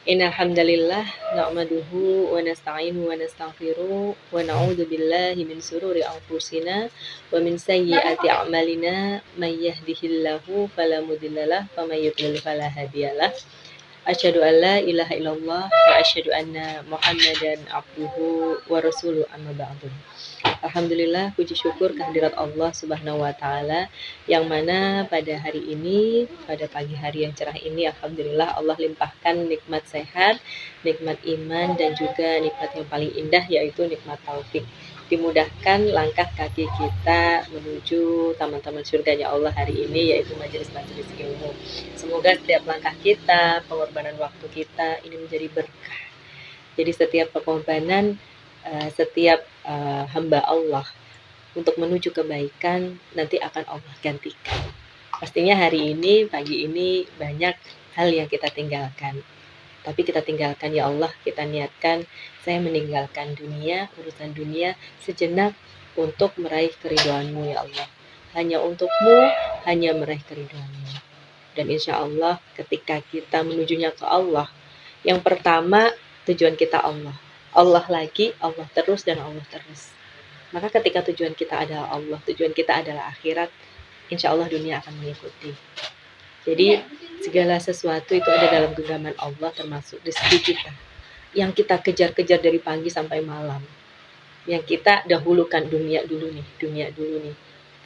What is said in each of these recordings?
Innal hamdalillah nahmaduhu wa nasta'inuhu wa nastaghfiruh wa na'udzu billahi min shururi anfusina wa min sayyiati a'malina may yahdihillahu fala mudhillalah wa may yudlil fala hadiyalah. Asyhadu an la ilaha illallah wa asyhadu anna Muhammadan abduhu wa rasuluh amma ba'du. Alhamdulillah, puji syukur kehadirat Allah Subhanahu wa taala yang mana pada hari ini, pada pagi hari yang cerah ini, alhamdulillah Allah limpahkan nikmat sehat, nikmat iman dan juga nikmat yang paling indah yaitu nikmat taufik. Dimudahkan langkah kaki kita menuju taman-taman surganya Allah hari ini yaitu majelis-majelis ilmu. Semoga setiap langkah kita, pengorbanan waktu kita ini menjadi berkah. Jadi setiap pengorbanan setiap hamba Allah untuk menuju kebaikan nanti akan Allah gantikan. Pastinya hari ini, pagi ini banyak hal yang kita tinggalkan. Tapi kita tinggalkan ya Allah, kita niatkan saya meninggalkan dunia, urusan dunia sejenak untuk meraih keridhaan-Mu ya Allah. Hanya untuk-Mu, hanya meraih keridhaan-Mu. Dan insya Allah ketika kita menujunya ke Allah, yang pertama tujuan kita Allah. Allah lagi, Allah terus, dan Allah terus. Maka ketika tujuan kita adalah Allah, tujuan kita adalah akhirat, insya Allah dunia akan mengikuti. Jadi segala sesuatu itu ada dalam genggaman Allah, termasuk rezeki kita. Yang kita kejar-kejar dari pagi sampai malam. Yang kita dahulukan dunia dulu nih.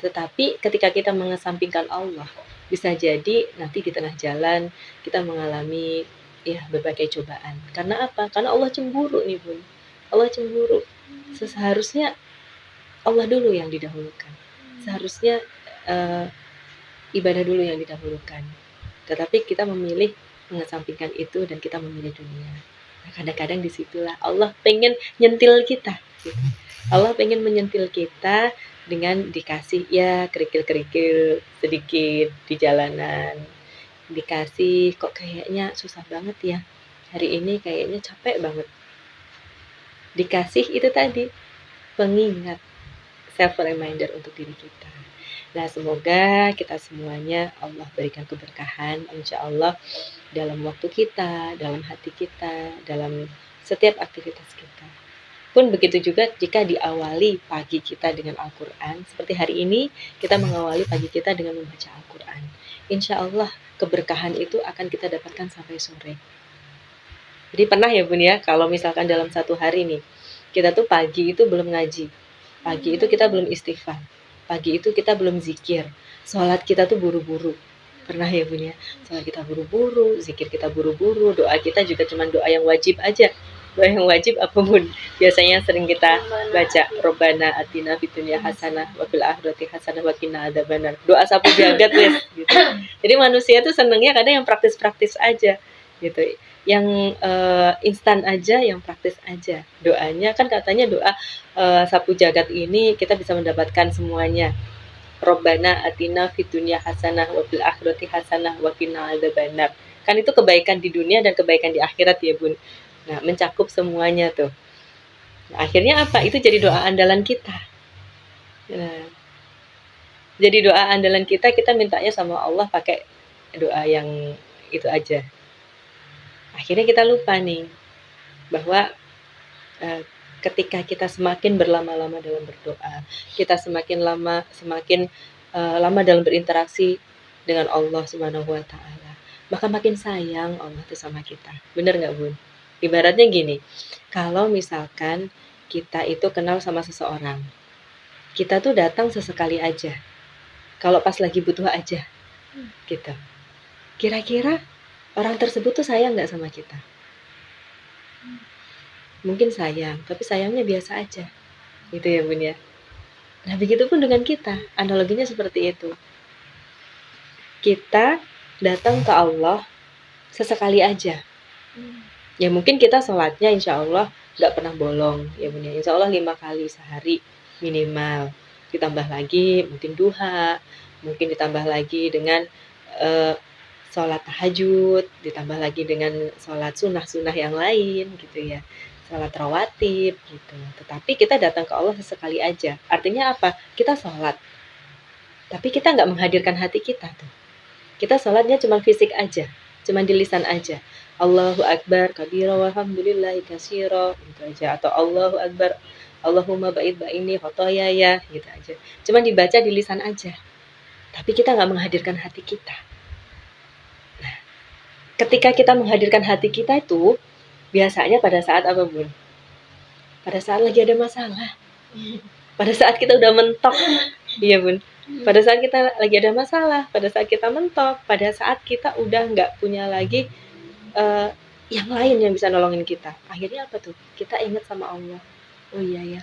Tetapi ketika kita mengesampingkan Allah, bisa jadi nanti di tengah jalan kita mengalami berbagai cobaan. Karena apa? Karena Allah cemburu nih Bun. Allah cemburu. Seharusnya Allah dulu yang didahulukan. Seharusnya ibadah dulu yang didahulukan. Tetapi kita memilih mengesampingkan itu dan kita memilih dunia. Nah, kadang-kadang disitulah Allah pengen nyentil kita. Gitu. Allah pengen menyentil kita dengan dikasih kerikil-kerikil sedikit di jalanan. Dikasih kok kayaknya susah banget ya. Hari ini kayaknya capek banget. Dikasih itu tadi pengingat, self reminder untuk diri kita. Nah, semoga kita semuanya Allah berikan keberkahan insya Allah dalam waktu kita, dalam hati kita, dalam setiap aktivitas kita. Pun begitu juga jika diawali pagi kita dengan Al-Quran. Seperti hari ini kita mengawali pagi kita dengan membaca Al-Quran. Insya Allah keberkahan itu akan kita dapatkan sampai sore. Jadi pernah ya Bun ya, kalau misalkan dalam satu hari nih, kita tuh pagi itu belum ngaji, pagi itu kita belum istighfar, pagi itu kita belum zikir, sholat kita tuh buru-buru. Pernah ya Bun ya, sholat kita buru-buru, zikir kita buru-buru, doa kita juga cuma doa yang wajib aja. Doa yang wajib apa Bun? Biasanya sering kita baca Robbana atina fid dunya hasanah wa fil akhirati hasanah wa qina adzabannar. Doa sapu jagat wes gitu. Jadi manusia tuh senengnya kadang yang praktis-praktis aja gitu. Yang instan aja, yang praktis aja. Doanya kan katanya doa sapu jagat ini kita bisa mendapatkan semuanya. Robbana atina fid dunya hasanah wa fil akhirati hasanah wa qina adzabannar. Kan itu kebaikan di dunia dan kebaikan di akhirat ya Bun. Nah, mencakup semuanya tuh. Nah, akhirnya apa? Itu jadi doa andalan kita. Nah, jadi doa andalan kita mintanya sama Allah pakai doa yang itu aja. Akhirnya kita lupa nih bahwa ketika kita semakin berlama-lama dalam berdoa, kita semakin lama dalam berinteraksi dengan Allah Subhanahu wa taala, maka makin sayang Allah itu sama kita. Bener nggak Bun? Ibaratnya gini, kalau misalkan kita itu kenal sama seseorang, kita tuh datang sesekali aja, kalau pas lagi butuh aja, gitu. Kira-kira orang tersebut tuh sayang nggak sama kita? Mungkin sayang, tapi sayangnya biasa aja, gitu ya Bun ya. Nah begitu pun dengan kita, analoginya seperti itu. Kita datang ke Allah sesekali aja. Ya mungkin kita sholatnya insya Allah gak pernah bolong ya Bun ya. Insya Allah 5 kali sehari minimal. Ditambah lagi mungkin duha, mungkin ditambah lagi dengan sholat tahajud, ditambah lagi dengan sholat sunnah-sunnah yang lain gitu ya. Sholat rawatib gitu. Tetapi kita datang ke Allah sesekali aja. Artinya apa? Kita sholat. Tapi kita gak menghadirkan hati kita tuh. Kita sholatnya cuma fisik aja, cuma di lisan aja. Allahu Akbar kabira walhamdulillahi katsira gitu aja, atau Allahu Akbar Allahumma ba'id ba'ini khotoyaya gitu aja. Cuman dibaca di lisan aja. Tapi kita nggak menghadirkan hati kita. Nah, ketika kita menghadirkan hati kita itu biasanya pada saat apa, Bun? Pada saat lagi ada masalah. Pada saat kita udah mentok. Iya, Bun. Pada saat kita lagi ada masalah, pada saat kita mentok, pada saat kita udah nggak punya lagi yang lain yang bisa nolongin kita. Akhirnya apa tuh? Kita ingat sama Allah. Oh iya ya,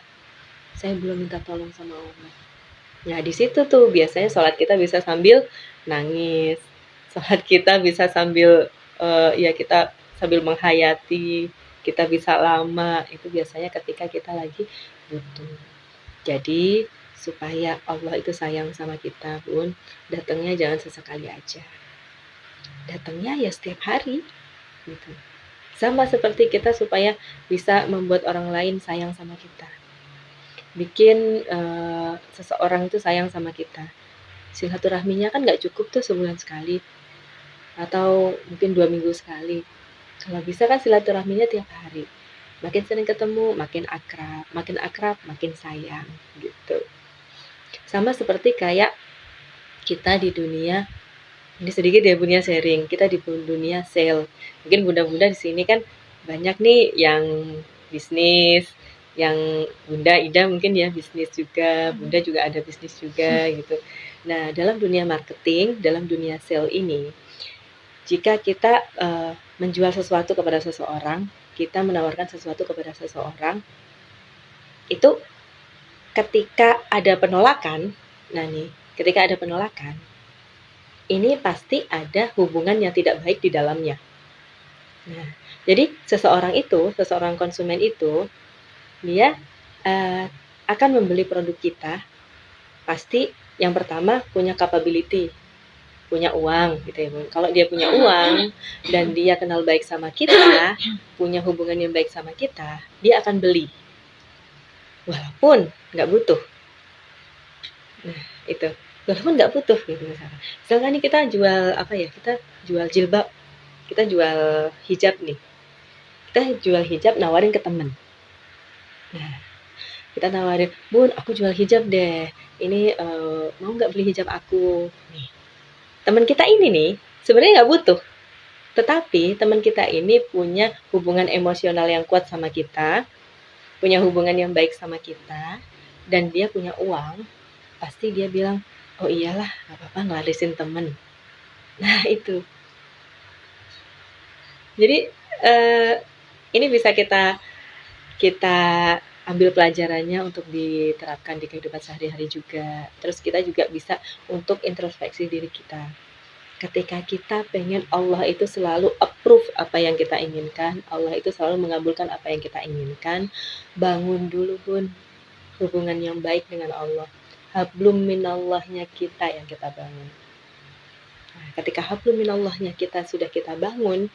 saya belum minta tolong sama Allah. Nah, di situ tuh biasanya sholat kita bisa sambil nangis. Sholat kita bisa sambil ya kita sambil menghayati, kita bisa lama. Itu biasanya ketika kita lagi butuh. Jadi supaya Allah itu sayang sama kita, Bun, datangnya jangan sesekali aja. Datangnya ya setiap hari gitu. Sama seperti kita supaya bisa membuat orang lain sayang sama kita. Bikin seseorang itu sayang sama kita. Silaturahminya kan nggak cukup tuh sebulan sekali. Atau mungkin 2 minggu sekali. Kalau bisa kan silaturahminya tiap hari. Makin sering ketemu, makin akrab, makin sayang gitu. Sama seperti kayak kita di dunia, ini sedikit ya Bunda sharing, kita di dunia sale. Mungkin bunda-bunda di sini kan banyak nih yang bisnis, yang Bunda Ida mungkin ya bisnis juga, Bunda juga ada bisnis juga gitu. Nah, dalam dunia marketing, dalam dunia sale ini, jika kita menjual sesuatu kepada seseorang, kita menawarkan sesuatu kepada seseorang, itu ketika ada penolakan, nah nih, ketika ada penolakan, ini pasti ada hubungan yang tidak baik di dalamnya. Nah, jadi seseorang konsumen itu, dia akan membeli produk kita, pasti yang pertama punya capability, punya uang gitu ya, Bun. Kalau dia punya uang dan dia kenal baik sama kita, punya hubungan yang baik sama kita, dia akan beli. Walaupun nggak butuh. Nah, itu. Walaupun nggak butuh gitu misalkan. Misalkan nih kita jual apa ya? Kita jual jilbab. Kita jual hijab nih. Kita jual hijab nawarin ke temen. Nah, kita nawarin, "Bun, aku jual hijab deh. Ini mau nggak beli hijab aku?" Nih. Teman kita ini nih sebenarnya nggak butuh, tetapi teman kita ini punya hubungan emosional yang kuat sama kita, punya hubungan yang baik sama kita, dan dia punya uang, pasti dia bilang, "Oh iyalah, nggak apa-apa ngelarisin temen." Nah itu. Jadi ini bisa kita ambil pelajarannya untuk diterapkan di kehidupan sehari-hari juga. Terus kita juga bisa untuk introspeksi diri kita. Ketika kita pengen Allah itu selalu approve apa yang kita inginkan, Allah itu selalu mengabulkan apa yang kita inginkan, bangun dulu Bun hubungan yang baik dengan Allah. Hablum minallahnya kita yang kita bangun. Nah, ketika hablum minallahnya kita sudah kita bangun,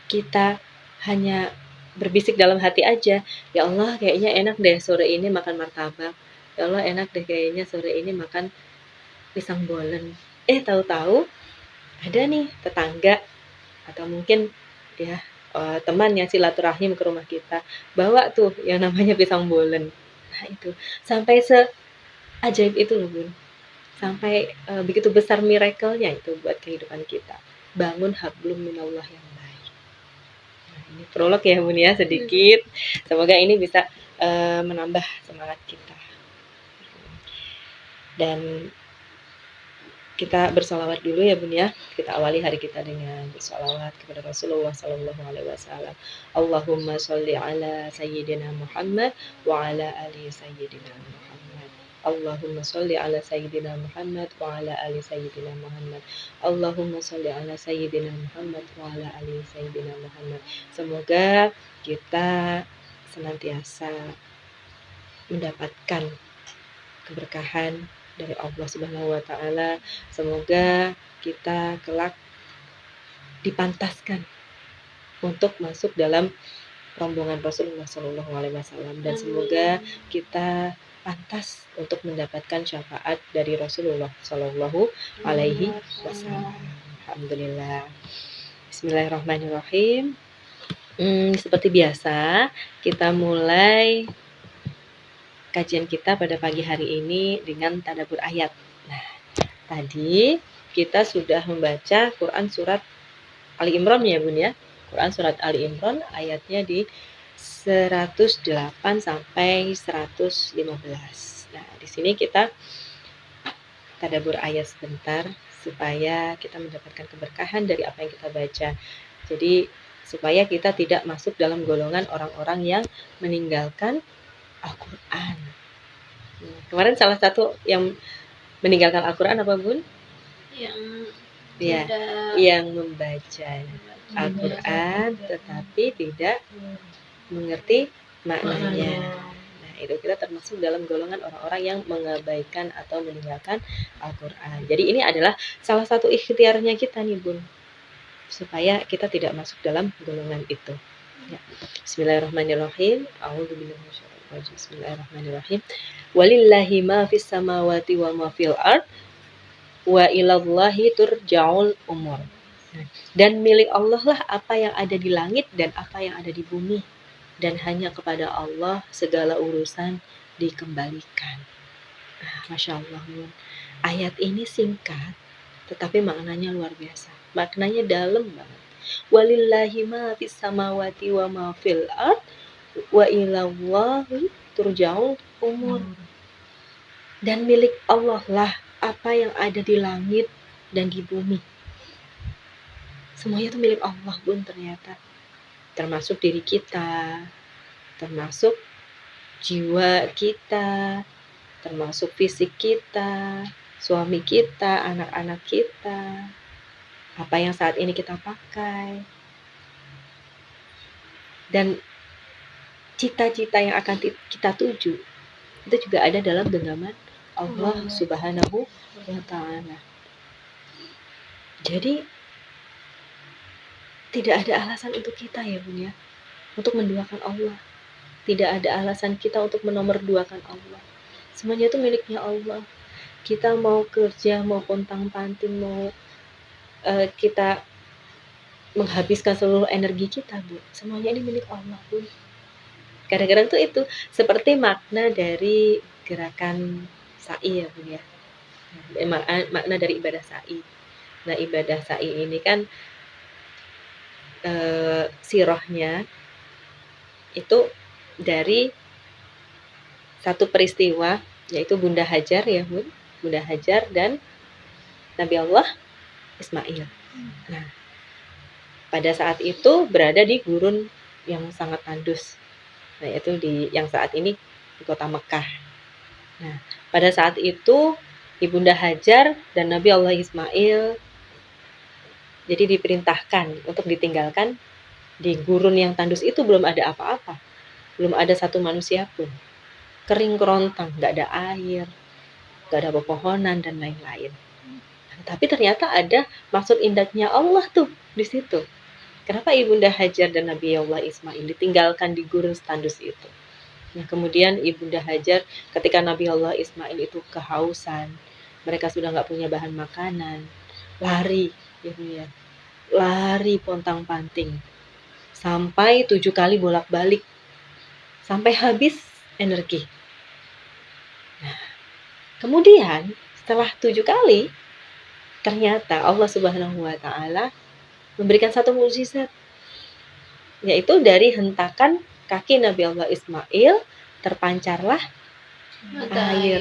kita hanya berbisik dalam hati aja, ya Allah kayaknya enak deh sore ini makan martabak, ya Allah enak deh kayaknya sore ini makan pisang bolen. Tahu-tahu ada nih tetangga atau mungkin ya teman yang silaturahim ke rumah kita bawa tuh yang namanya pisang bolen. Nah itu sampai seajaib itu loh Bun, sampai begitu besar miracle-nya itu buat kehidupan kita. Bangun hablum minallah yang baik. Nah, ini prolog ya Bun ya sedikit. Semoga ini bisa menambah semangat kita. Dan kita bersolawat dulu ya Bun ya. Kita awali hari kita dengan bersolawat kepada Rasulullah Sallallahu Alaihi Wasallam. Allahumma sholli ala Sayyidina Muhammad wa ala ali Sayyidina Muhammad. Allahumma sholli ala Sayyidina Muhammad wa ala ali Sayyidina Muhammad. Allahumma sholli ala Sayyidina Muhammad wa ala ali Sayyidina Muhammad. Semoga kita senantiasa mendapatkan keberkahan dari Allah Subhanahu wa taala. Semoga kita kelak dipantaskan untuk masuk dalam rombongan Rasulullah Shallallahu alaihi wasallam dan semoga kita pantas untuk mendapatkan syafaat dari Rasulullah Shallallahu alaihi wasallam. Alhamdulillah. Bismillahirrahmanirrahim. Seperti biasa, kita mulai kajian kita pada pagi hari ini dengan tadabbur ayat. Nah, tadi kita sudah membaca Quran surat Ali Imran ya Bun ya. Quran surat Ali Imran ayatnya di 108 sampai 115. Nah, di sini kita tadabbur ayat sebentar supaya kita mendapatkan keberkahan dari apa yang kita baca. Jadi supaya kita tidak masuk dalam golongan orang-orang yang meninggalkan Al-Quran. Kemarin salah satu yang meninggalkan Al-Quran apa Bun? Yang Ya, yang membaca Al-Quran tetapi tidak mengerti maknanya. Nah, itu kita termasuk dalam golongan orang-orang yang mengabaikan atau meninggalkan Al-Quran. Jadi ini adalah salah satu ikhtiarnya kita nih Bun, supaya kita tidak masuk dalam golongan itu. Ya. Bismillahirrahmanirrahim. Bismillahirrahmanirrahim. Walillahi ma fis samawati wa ma fil ard wa ilallahi turja'ul umur. Dan milik Allah lah apa yang ada di langit dan apa yang ada di bumi. Dan hanya kepada Allah segala urusan dikembalikan. Nah, Masya Allah. Ayat ini singkat, tetapi maknanya luar biasa. Maknanya dalam banget. Walillahi ma fis samawati wa ma fil ard wa ilallahi turja'ul umur. Dan milik Allah lah apa yang ada di langit dan di bumi. Semuanya itu milik Allah Bun ternyata. Termasuk diri kita, termasuk jiwa kita, termasuk fisik kita, suami kita, anak-anak kita, apa yang saat ini kita pakai, dan cita-cita yang akan kita tuju itu juga ada dalam genggaman Allah Subhanahu wa Ta'ala. Jadi tidak ada alasan untuk kita ya Bun ya, untuk menduakan Allah. Tidak ada alasan kita untuk menomorduakan Allah. Semuanya itu miliknya Allah. Kita mau kerja, mau pontang-panting, mau kita menghabiskan seluruh energi kita, Bu. Semuanya ini milik Allah, Bu. Kadang-kadang tuh itu seperti makna dari gerakan sa'i ya, Bu ya. Makna dari ibadah sa'i. Nah, ibadah sa'i ini kan sirahnya itu dari satu peristiwa, yaitu Bunda Hajar ya Bun, Bunda Hajar dan Nabi Allah Ismail. Nah, pada saat itu berada di gurun yang sangat tandus, nah yaitu yang saat ini di kota Mekah. Nah, pada saat itu Ibunda Hajar dan Nabi Allah Ismail jadi diperintahkan untuk ditinggalkan di gurun yang tandus itu. Belum ada apa-apa, belum ada satu manusia pun, kering kerontang, nggak ada air, nggak ada pepohonan dan lain-lain. Tapi ternyata ada maksud indahnya Allah tuh di situ. Kenapa Ibunda Hajar dan Nabi Allah Ismail ditinggalkan di gurun tandus itu? Nah, kemudian Ibunda Hajar ketika Nabi Allah Ismail itu kehausan, mereka sudah nggak punya bahan makanan, lari, ya, lari pontang-panting sampai 7 kali bolak-balik sampai habis energi. Nah, kemudian setelah 7 kali ternyata Allah Subhanahu wa Ta'ala memberikan satu mukjizat, yaitu dari hentakan kaki Nabi Allah Ismail terpancarlah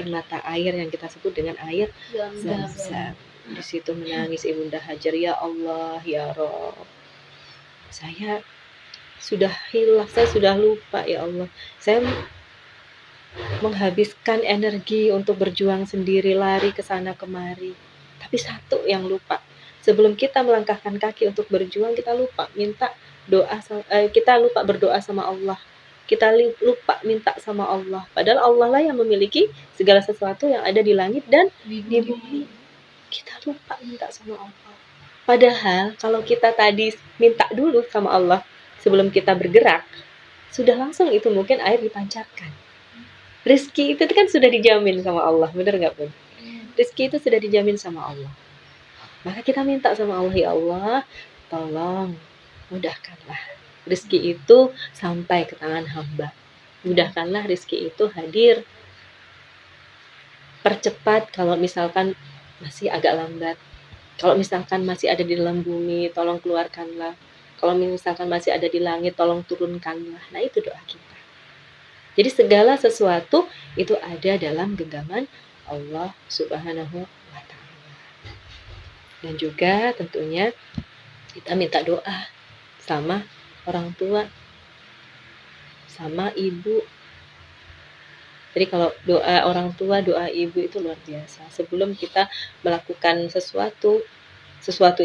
mata air yang kita sebut dengan air Zam-Zam. Di situ menangis Ibunda Hajar, ya Allah, ya Rabb, saya sudah hilaf, saya sudah lupa ya Allah, saya menghabiskan energi untuk berjuang sendiri, lari ke sana kemari, tapi satu yang lupa. Sebelum kita melangkahkan kaki untuk berjuang, kita lupa minta doa, kita lupa berdoa sama Allah, kita lupa minta sama Allah. Padahal Allah lah yang memiliki segala sesuatu yang ada di langit dan di bumi. Kita lupa minta sama Allah. Padahal kalau kita tadi minta dulu sama Allah sebelum kita bergerak, sudah langsung itu mungkin air dipancarkan. Rezeki itu kan sudah dijamin sama Allah, benar nggak Bun? Rezeki itu sudah dijamin sama Allah. Maka kita minta sama Allah, ya Allah, tolong mudahkanlah rezeki itu sampai ke tangan hamba. Mudahkanlah rezeki itu hadir. Percepat kalau misalkan masih agak lambat. Kalau misalkan masih ada di dalam bumi, tolong keluarkanlah. Kalau misalkan masih ada di langit, tolong turunkanlah. Nah, itu doa kita. Jadi segala sesuatu itu ada dalam genggaman Allah Subhanahu wa taala. Dan juga tentunya kita minta doa sama orang tua, sama ibu. Jadi kalau doa orang tua, doa ibu itu luar biasa. Sebelum kita melakukan sesuatu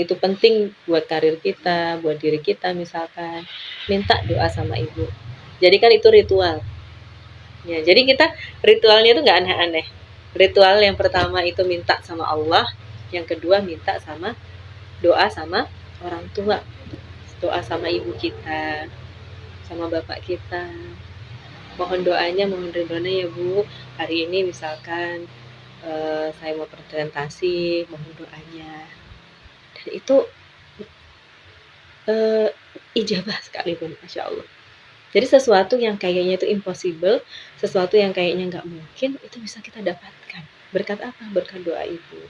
itu penting buat karir kita, buat diri kita misalkan, minta doa sama ibu. Jadi kan itu ritual. Ya, jadi kita ritualnya itu nggak aneh-aneh. Ritual yang pertama itu minta sama Allah, yang kedua minta sama doa sama orang tua. Doa sama ibu kita, sama bapak kita. Mohon doanya, mohon ridhonya ya Bu. Hari ini misalkan saya mau presentasi, mohon doanya. Dan itu ijabah sekali Bu, Masya Allah. Jadi sesuatu yang kayaknya itu impossible, sesuatu yang kayaknya nggak mungkin, itu bisa kita dapatkan. Berkat apa? Berkat doa ibu.